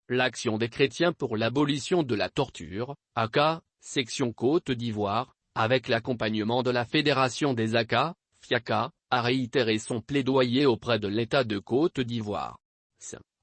l'Action des chrétiens pour l'abolition de la torture, AK, section Côte d'Ivoire, avec l'accompagnement de la Fédération des AK, FIACA, a réitéré son plaidoyer auprès de l'État de Côte d'Ivoire,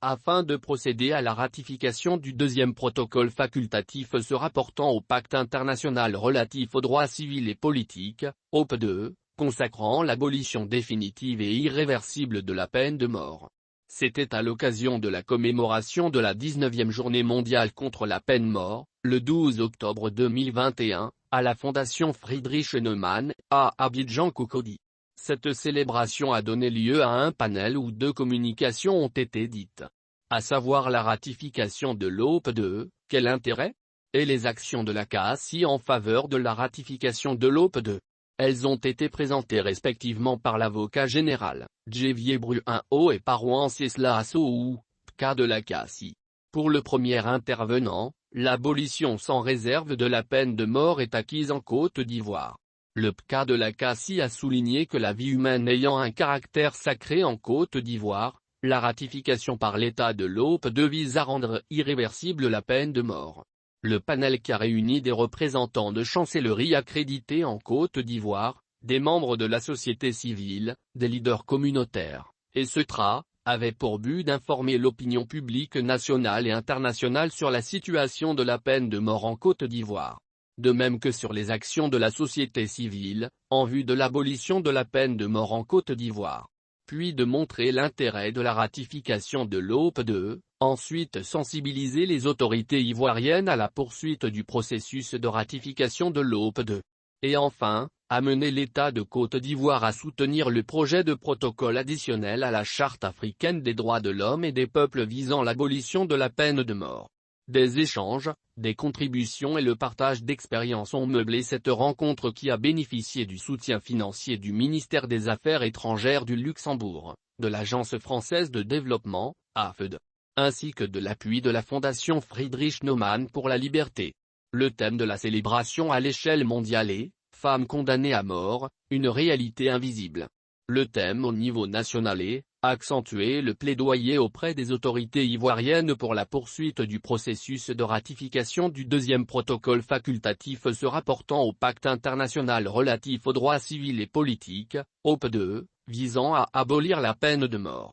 afin de procéder à la ratification du deuxième protocole facultatif se rapportant au Pacte international relatif aux droits civils et politiques, OP2, consacrant l'abolition définitive et irréversible de la peine de mort. C'était à l'occasion de la commémoration de la 19e journée mondiale contre la peine mort, le 12 octobre 2021, à la Fondation Friedrich Naumann, à Abidjan Cocody. Cette célébration a donné lieu à un panel où deux communications ont été dites. À savoir la ratification de l'OP2, quel intérêt? Et les actions de la CACI en faveur de la ratification de l'OP2. Elles ont été présentées respectivement par l'avocat général, Xavier Bruin-Haut et par Wenceslas Assou, PK de la CACI. Pour le premier intervenant, l'abolition sans réserve de la peine de mort est acquise en Côte d'Ivoire. Le PK de la CACI a souligné que la vie humaine ayant un caractère sacré en Côte d'Ivoire, la ratification par l'État de l'OP2 vise à rendre irréversible la peine de mort. Le panel qui a réuni des représentants de chancellerie accrédités en Côte d'Ivoire, des membres de la société civile, des leaders communautaires, etc., avait pour but d'informer l'opinion publique nationale et internationale sur la situation de la peine de mort en Côte d'Ivoire. De même que sur les actions de la société civile, en vue de l'abolition de la peine de mort en Côte d'Ivoire. Puis de montrer l'intérêt de la ratification de l'OP2, ensuite sensibiliser les autorités ivoiriennes à la poursuite du processus de ratification de l'OP2. Et enfin, amener l'État de Côte d'Ivoire à soutenir le projet de protocole additionnel à la Charte africaine des droits de l'homme et des peuples visant l'abolition de la peine de mort. Des échanges, des contributions et le partage d'expériences ont meublé cette rencontre qui a bénéficié du soutien financier du ministère des Affaires étrangères du Luxembourg, de l'Agence française de développement, AFD, ainsi que de l'appui de la Fondation Friedrich Naumann pour la liberté. Le thème de la célébration à l'échelle mondiale est « Femmes condamnées à mort, une réalité invisible ». Le thème au niveau national est « Accentuer le plaidoyer auprès des autorités ivoiriennes pour la poursuite du processus de ratification du deuxième protocole facultatif se rapportant au Pacte international relatif aux droits civils et politiques, OP2, visant à abolir la peine de mort ».